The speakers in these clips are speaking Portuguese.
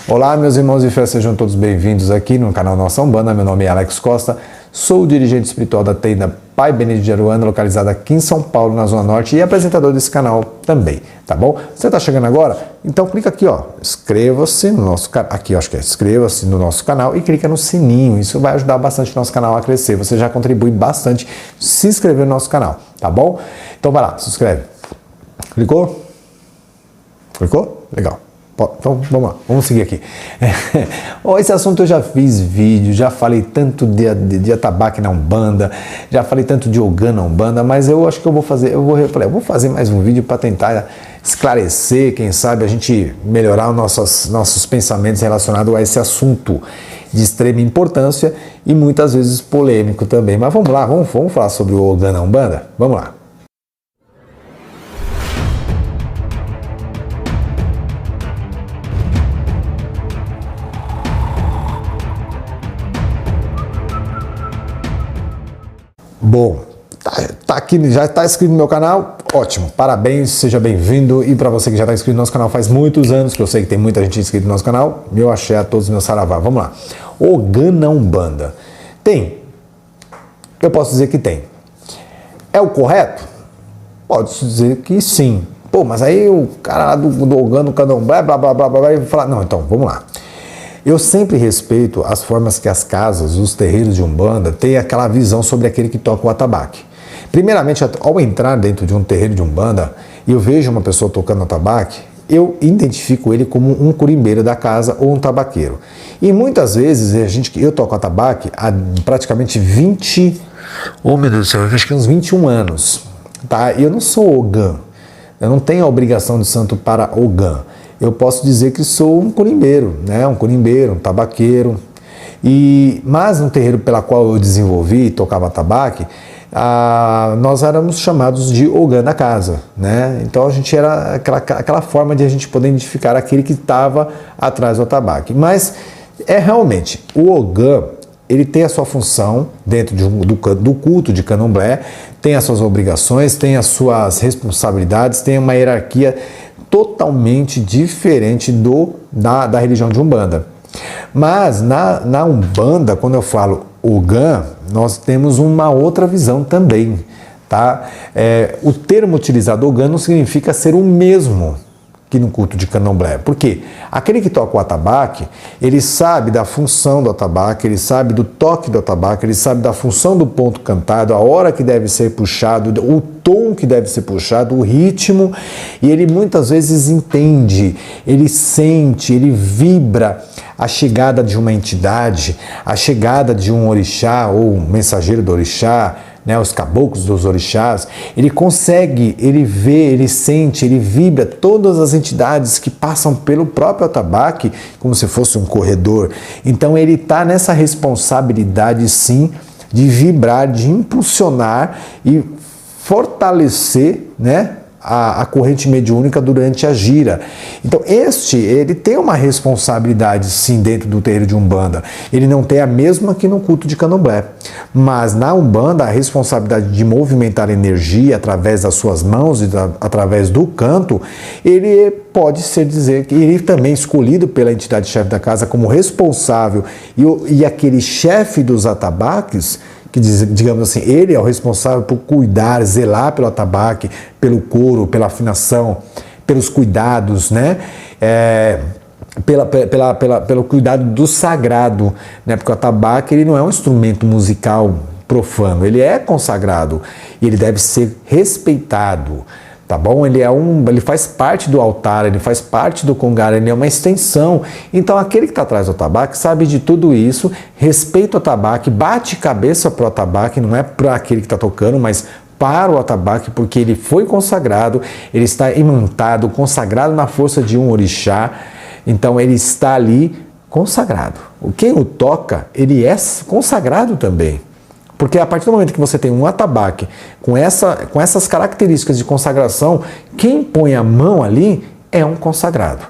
Olá, meus irmãos de fé, sejam todos bem-vindos aqui no canal Nossa Umbanda. Meu nome é Alex Costa, sou o dirigente espiritual da tenda Pai Benedito de Aruanda, localizada aqui em São Paulo, na Zona Norte, e apresentador desse canal também, tá bom? Você está chegando agora? Então clica aqui, ó, inscreva-se no nosso canal, aqui acho que é inscreva-se no nosso canal e clica no sininho, isso vai ajudar bastante o nosso canal a crescer, você já contribui bastante se inscrever no nosso canal, tá bom? Então vai lá, se inscreve. Clicou? Clicou? Legal. Então vamos lá, vamos seguir aqui. Esse assunto eu já fiz vídeo, já falei tanto de atabaque na Umbanda, já falei tanto de Ogã na Umbanda, mas eu acho que eu vou fazer mais um vídeo para tentar esclarecer, quem sabe a gente melhorar os nossos pensamentos relacionados a esse assunto de extrema importância e muitas vezes polêmico também. Mas vamos lá, vamos falar sobre o Ogã na Umbanda? Vamos lá. Bom, tá aqui, já está inscrito no meu canal? Ótimo, parabéns, seja bem-vindo. E para você que já está inscrito no nosso canal faz muitos anos, que eu sei que tem muita gente inscrita no nosso canal, meu axé a todos, meu saravá. Vamos lá. Ogã na Umbanda. Tem? Eu posso dizer que tem. É o correto? Pode-se dizer que sim. Pô, mas aí o cara do Ogã, do Candomblé, blá, blá, blá, blá, blá, e falar, não, então, vamos lá. Eu sempre respeito as formas que as casas, os terreiros de Umbanda têm aquela visão sobre aquele que toca o atabaque. Primeiramente, ao entrar dentro de um terreiro de Umbanda e eu vejo uma pessoa tocando atabaque, eu identifico ele como um curimbeiro da casa ou um tabaqueiro. E muitas vezes eu toco atabaque há praticamente 20, oh meu Deus do céu, acho que uns 21 anos. Tá? Eu não sou Ogã, eu não tenho a obrigação de santo para Ogã. Eu posso dizer que sou um curimbeiro, né? Um curimbeiro, um tabaqueiro. Mas no terreiro pela qual eu desenvolvi e tocava tabaque, nós éramos chamados de Ogã da casa, né? Então a gente era aquela forma de a gente poder identificar aquele que estava atrás do atabaque. Mas realmente, o Ogã, ele tem a sua função dentro do culto de Candomblé, tem as suas obrigações, tem as suas responsabilidades, tem uma hierarquia totalmente diferente da religião de Umbanda. Mas na Umbanda, quando eu falo Ogã, nós temos uma outra visão também, tá? O termo utilizado Ogã não significa ser o mesmo que no culto de Candomblé. Por quê? Aquele que toca o atabaque, ele sabe da função do atabaque, ele sabe do toque do atabaque, ele sabe da função do ponto cantado, a hora que deve ser puxado, o tom que deve ser puxado, o ritmo, e ele muitas vezes entende, ele sente, ele vibra a chegada de uma entidade, a chegada de um orixá ou um mensageiro do orixá, né, os caboclos dos orixás, ele consegue, ele vê, ele sente, ele vibra todas as entidades que passam pelo próprio atabaque, como se fosse um corredor. Então ele está nessa responsabilidade sim de vibrar, de impulsionar e fortalecer, né, a corrente mediúnica durante a gira. Então ele tem uma responsabilidade sim dentro do terreiro de Umbanda. Ele não tem a mesma que no culto de Candomblé. Mas na Umbanda a responsabilidade de movimentar energia através das suas mãos e através do canto, ele pode ser dizer que ele também é escolhido pela entidade chefe da casa como responsável e aquele chefe dos atabaques, que digamos assim, ele é o responsável por cuidar, zelar pelo atabaque, pelo coro, pela afinação, pelos cuidados, né? Pelo cuidado do sagrado, né? Porque o atabaque ele não é um instrumento musical profano, ele é consagrado e ele deve ser respeitado. Tá bom? Ele faz parte do altar, ele faz parte do congara, ele é uma extensão. Então aquele que está atrás do atabaque sabe de tudo isso, respeita o atabaque, bate cabeça para o atabaque, não é para aquele que está tocando, mas para o atabaque, porque ele foi consagrado, ele está imantado, consagrado na força de um orixá, então ele está ali consagrado. Quem o toca, ele é consagrado também. Porque a partir do momento que você tem um atabaque com essas características de consagração, quem põe a mão ali é um consagrado.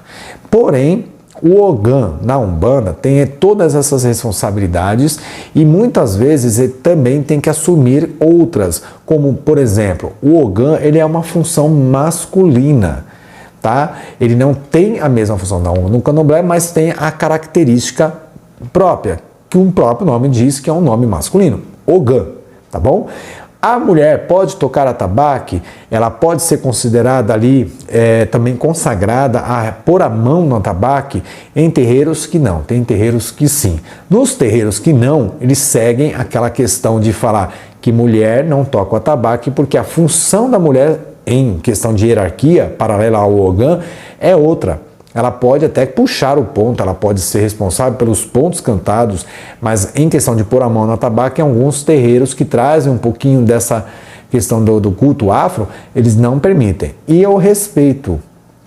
Porém, o Ogã na Umbanda tem todas essas responsabilidades e muitas vezes ele também tem que assumir outras, como por exemplo, o Ogã ele é uma função masculina. tá? Ele não tem a mesma função no candomblé, mas tem a característica própria, que um próprio nome diz que é um nome masculino, Ogã, tá bom? A mulher pode tocar atabaque, ela pode ser considerada ali também consagrada a pôr a mão no atabaque em terreiros que não, tem terreiros que sim. Nos terreiros que não, eles seguem aquela questão de falar que mulher não toca o atabaque porque a função da mulher em questão de hierarquia, paralela ao Ogã, é outra. Ela pode até puxar o ponto, ela pode ser responsável pelos pontos cantados, mas em questão de pôr a mão no atabaque, alguns terreiros que trazem um pouquinho dessa questão do culto afro, eles não permitem. E eu respeito.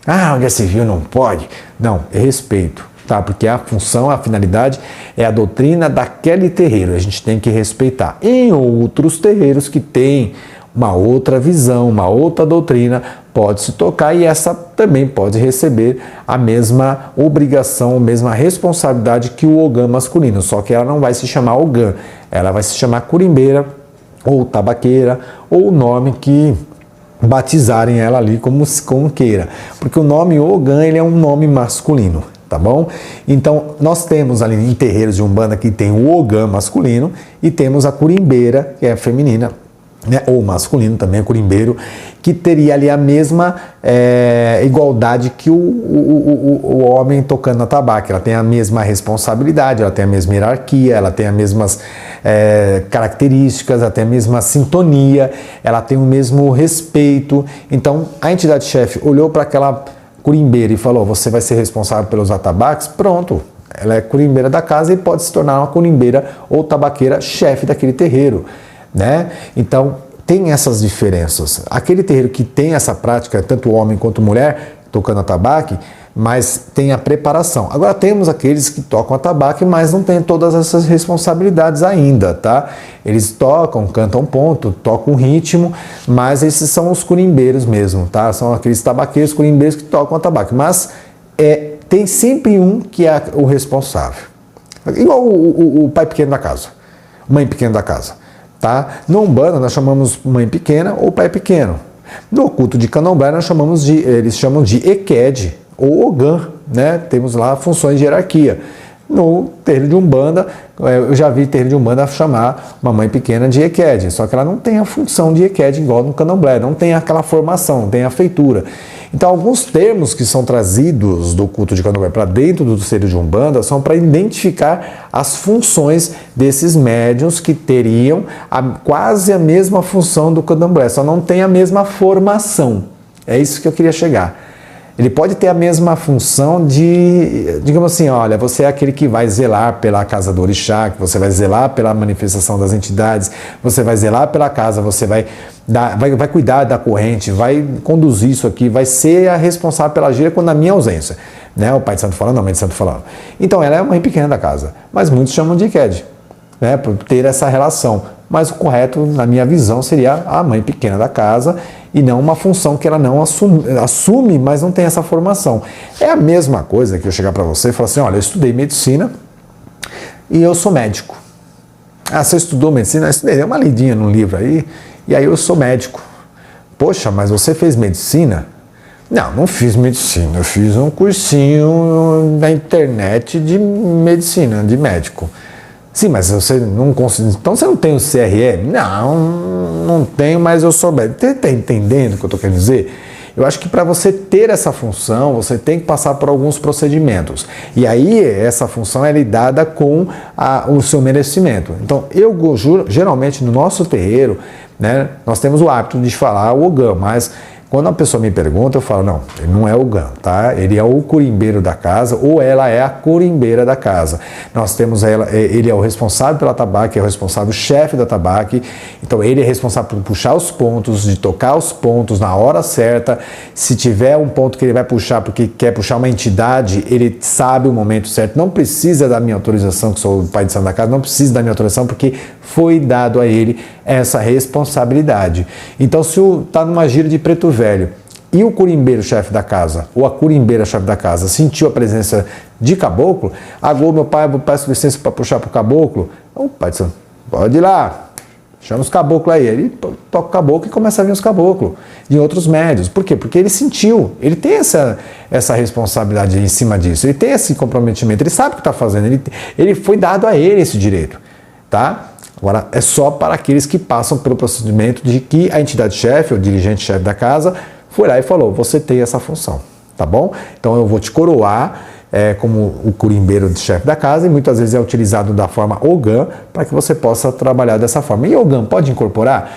Ah, onde é civil não pode? Não, eu respeito, tá? Porque a função, a finalidade é a doutrina daquele terreiro, a gente tem que respeitar. Em outros terreiros que tem uma outra visão, uma outra doutrina, pode se tocar e essa também pode receber a mesma obrigação, a mesma responsabilidade que o Ogã masculino, só que ela não vai se chamar Ogã, ela vai se chamar curimbeira ou tabaqueira ou o nome que batizarem ela ali como queira, porque o nome Ogã ele é um nome masculino, tá bom? Então nós temos ali em terreiros de Umbanda que tem o Ogã masculino e temos a curimbeira, que é feminina, né, ou masculino também, curimbeiro, que teria ali a mesma igualdade que o homem tocando na tabaco. Ela tem a mesma responsabilidade, ela tem a mesma hierarquia, ela tem as mesmas características, ela tem a mesma sintonia, ela tem o mesmo respeito. Então, a entidade-chefe olhou para aquela curimbeira e falou, você vai ser responsável pelos atabaques? Pronto, ela é curimbeira da casa e pode se tornar uma curimbeira ou tabaqueira chefe daquele terreiro. Né? Então, tem essas diferenças. Aquele terreiro que tem essa prática, tanto homem quanto mulher, tocando atabaque, mas tem a preparação. Agora, temos aqueles que tocam atabaque, mas não tem todas essas responsabilidades ainda, tá? Eles tocam, cantam ponto, tocam ritmo, mas esses são os curimbeiros mesmo, tá? São aqueles tabaqueiros, curimbeiros que tocam atabaque, mas tem sempre um que é o responsável. Igual o pai pequeno da casa, mãe pequena da casa. Tá? No Umbanda nós chamamos mãe pequena ou pai pequeno. No culto de candomblé eles chamam de Eked ou Ogã, né? Temos lá funções de hierarquia. No terreiro de Umbanda, eu já vi terreiro de Umbanda chamar uma mãe pequena de Eked, só que ela não tem a função de Eked igual no candomblé, não tem aquela formação, não tem a feitura. Então, alguns termos que são trazidos do culto de candomblé para dentro do terreiro de Umbanda são para identificar as funções desses médiuns que teriam quase a mesma função do candomblé, só não tem a mesma formação. É isso que eu queria chegar. Ele pode ter a mesma função de, digamos assim, olha, você é aquele que vai zelar pela casa do orixá, que você vai zelar pela manifestação das entidades, você vai zelar pela casa, você vai cuidar da corrente, vai conduzir isso aqui, vai ser a responsável pela gira quando na minha ausência. Né? O pai de santo falando, a mãe de santo falando. Então, ela é a mãe pequena da casa, mas muitos chamam de Eked, né? Por ter essa relação. Mas o correto, na minha visão, seria a mãe pequena da casa e não uma função que ela não assume, mas não tem essa formação. É a mesma coisa que eu chegar para você e falar assim, olha, eu estudei medicina e eu sou médico. Ah, você estudou medicina? Eu estudei, dei uma lidinha no livro aí, e aí eu sou médico. Poxa, mas você fez medicina? Não, não fiz medicina, eu fiz um cursinho na internet de medicina, de médico. Sim, mas você não consegue. Então você não tem o CRM? Não tenho, mas eu sou médico. Você está entendendo o que eu estou querendo dizer? Eu acho que para você ter essa função, você tem que passar por alguns procedimentos. E aí, essa função é lidada com o seu merecimento. Então, geralmente, no nosso terreiro, né, nós temos o hábito de falar o Ogã, mas quando a pessoa me pergunta, eu falo, não, ele não é o Ogã, tá? Ele é o curimbeiro da casa ou ela é a curimbeira da casa. Nós temos ele é o responsável pela tabaque, é o responsável chefe da tabaque, então ele é responsável por puxar os pontos, de tocar os pontos na hora certa. Se tiver um ponto que ele vai puxar porque quer puxar uma entidade, ele sabe o momento certo, não precisa da minha autorização, que sou o pai de santo da casa, não precisa da minha autorização porque foi dado a ele essa responsabilidade. Então, se está numa gira de preto velho e o curimbeiro chefe da casa ou a curimbeira chefe da casa sentiu a presença de caboclo, agora meu pai, eu peço licença para puxar para o caboclo, o pai de santo, pode ir lá, chama os caboclos aí. Ele toca o caboclo e começa a vir os caboclos de outros médios. Por quê? Porque ele sentiu, ele tem essa responsabilidade em cima disso, ele tem esse comprometimento, ele sabe o que está fazendo, ele foi dado a ele esse direito, tá? Agora, é só para aqueles que passam pelo procedimento de que a entidade-chefe, ou dirigente-chefe da casa, foi lá e falou, você tem essa função, tá bom? Então eu vou te coroar como o curimbeiro de chefe da casa, e muitas vezes é utilizado da forma Ogã para que você possa trabalhar dessa forma. E Ogã pode incorporar?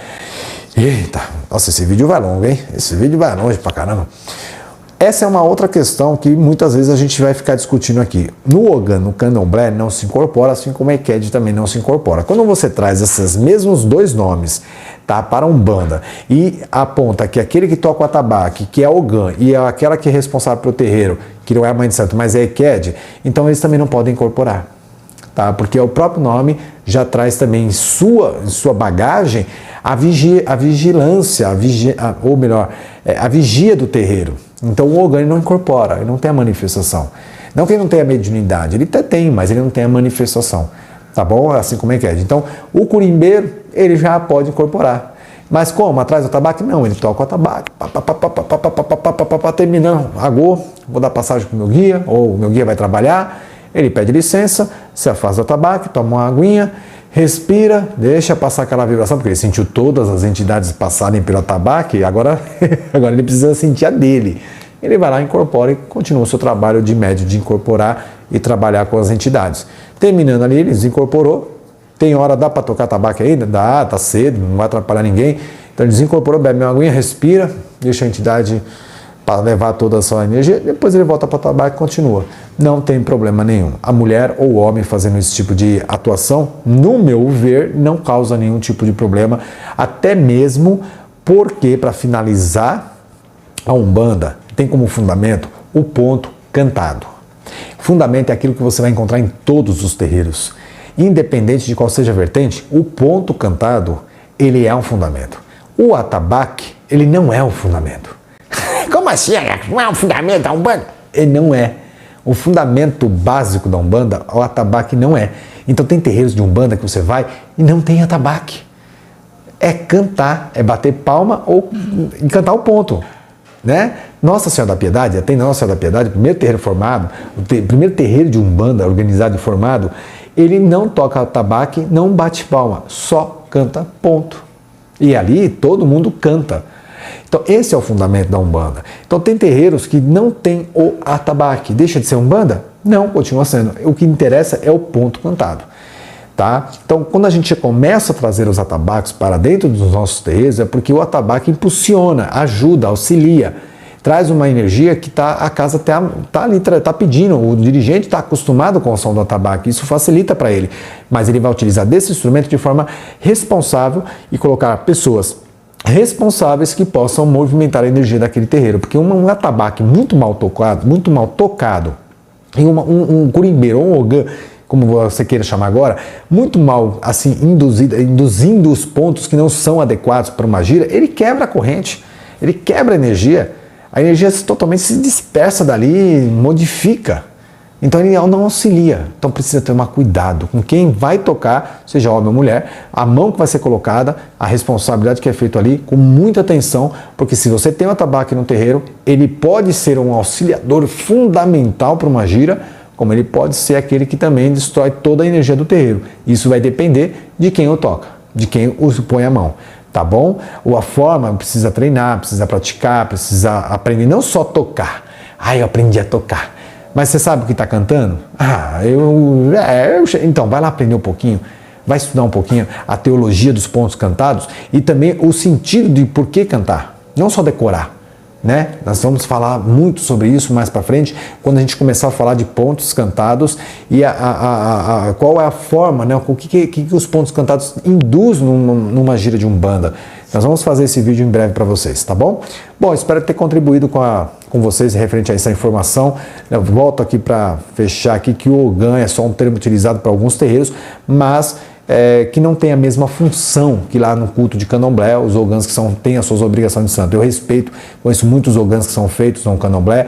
Eita, nossa, esse vídeo vai longo, hein? Esse vídeo vai longe pra caramba. Essa é uma outra questão que muitas vezes a gente vai ficar discutindo aqui. No Ogã, no Candomblé, não se incorpora, assim como a Eked também não se incorpora. Quando você traz esses mesmos dois nomes, tá, para Umbanda e aponta que aquele que toca o atabaque, que é Ogã, e é aquela que é responsável pelo terreiro, que não é a mãe de santo, mas é Eked, então eles também não podem incorporar. Tá? Porque o próprio nome já traz também em sua bagagem a vigilância, ou melhor, a vigia do terreiro. Então o Ogã não incorpora, ele não tem a manifestação. Não que ele não tenha mediunidade, ele até tem, mas ele não tem a manifestação. Tá bom? Assim como é que é. Então o curimbeiro, ele já pode incorporar. Mas como? Atrás do atabaque? Não, ele toca o atabaque. Terminando, agou, vou dar passagem para o meu guia, ou o meu guia vai trabalhar, ele pede licença, se afasta do atabaque, toma uma aguinha, respira, deixa passar aquela vibração, porque ele sentiu todas as entidades passarem pelo atabaque, agora ele precisa sentir a dele. Ele vai lá, incorpora e continua o seu trabalho de médio, de incorporar e trabalhar com as entidades. Terminando ali, ele desincorporou. Tem hora, dá para tocar tabaco ainda? Dá, tá cedo, não vai atrapalhar ninguém. Então ele desincorporou, bebe uma aguinha, respira, deixa a entidade para levar toda a sua energia, depois ele volta para o tabaco e continua. Não tem problema nenhum. A mulher ou o homem fazendo esse tipo de atuação, no meu ver, não causa nenhum tipo de problema, até mesmo porque, para finalizar, a Umbanda tem como fundamento o ponto cantado. Fundamento é aquilo que você vai encontrar em todos os terreiros. Independente de qual seja a vertente, o ponto cantado, ele é um fundamento. O atabaque, ele não é um fundamento. Como assim? Não é um fundamento da Umbanda? Ele não é. O fundamento básico da Umbanda, o atabaque não é. Então tem terreiros de Umbanda que você vai e não tem atabaque. É cantar, é bater palma ou cantar o ponto. Né? Nossa Senhora da Piedade, tem Nossa Senhora da Piedade, o primeiro terreiro formado, o primeiro terreiro de Umbanda organizado e formado, ele não toca atabaque, não bate palma, só canta ponto. E ali todo mundo canta. Então esse é o fundamento da Umbanda. Então tem terreiros que não tem o atabaque. Deixa de ser Umbanda? Não, continua sendo. O que interessa é o ponto cantado. Tá? Então quando a gente começa a trazer os atabaques para dentro dos nossos terreiros, é porque o atabaque impulsiona, ajuda, auxilia, traz uma energia que a casa está ali, está pedindo, o dirigente está acostumado com o som do atabaque, isso facilita para ele, mas ele vai utilizar desse instrumento de forma responsável e colocar pessoas responsáveis que possam movimentar a energia daquele terreiro, porque um atabaque muito mal tocado, e um curimbeiro ou um Ogã, como você queira chamar agora, muito mal assim induzindo os pontos que não são adequados para uma gira, ele quebra a corrente, ele quebra a energia totalmente se dispersa dali, modifica. Então ele não auxilia. Então precisa tomar cuidado com quem vai tocar, seja homem ou mulher, a mão que vai ser colocada, a responsabilidade que é feita ali, com muita atenção, porque se você tem um atabaque no terreiro, ele pode ser um auxiliador fundamental para uma gira, como ele pode ser aquele que também destrói toda a energia do terreiro. Isso vai depender de quem o toca, de quem o põe a mão. Tá bom? Ou a forma, precisa treinar, precisa praticar, precisa aprender, não só tocar. Eu aprendi a tocar. Mas você sabe o que está cantando? Então, vai lá aprender um pouquinho, vai estudar um pouquinho a teologia dos pontos cantados e também o sentido de por que cantar, não só decorar. Né? Nós vamos falar muito sobre isso mais para frente, quando a gente começar a falar de pontos cantados e qual é a forma, né? O que os pontos cantados induzem numa gira de Umbanda. Nós vamos fazer esse vídeo em breve para vocês, tá bom? Bom, espero ter contribuído com vocês referente a essa informação. Eu volto aqui para fechar aqui que o Ogã é só um termo utilizado para alguns terreiros, mas que não tem a mesma função que lá no culto de Candomblé, os Ogãs que têm as suas obrigações de santo. Eu respeito, conheço muitos Ogãs que são feitos no Candomblé,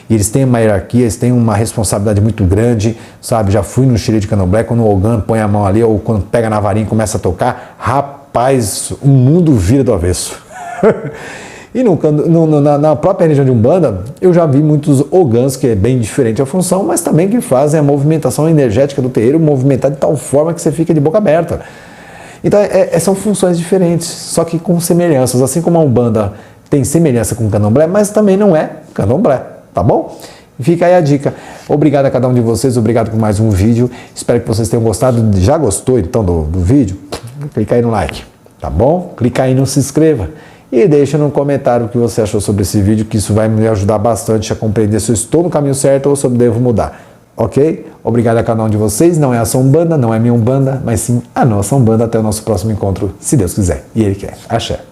e eles têm uma hierarquia, eles têm uma responsabilidade muito grande, sabe? Já fui no xirê de Candomblé, quando o Ogã põe a mão ali, ou quando pega na varinha e começa a tocar, rapaz, rapaz, o mundo vira do avesso. E na própria religião de Umbanda, eu já vi muitos ogãs, que é bem diferente a função, mas também que fazem a movimentação energética do terreiro movimentar de tal forma que você fica de boca aberta. Então, são funções diferentes, só que com semelhanças. Assim como a Umbanda tem semelhança com o Candomblé, mas também não é Candomblé, tá bom? Fica aí a dica. Obrigado a cada um de vocês, obrigado por mais um vídeo. Espero que vocês tenham gostado. Já gostou, então, do vídeo? Clica aí no like, tá bom? Clica aí no se inscreva. E deixa no comentário o que você achou sobre esse vídeo, que isso vai me ajudar bastante a compreender se eu estou no caminho certo ou se eu devo mudar. Ok? Obrigado a cada um de vocês. Não é a sua Umbanda, não é minha Umbanda, mas sim a nossa Umbanda. Até o nosso próximo encontro, se Deus quiser. E Ele quer. Axé.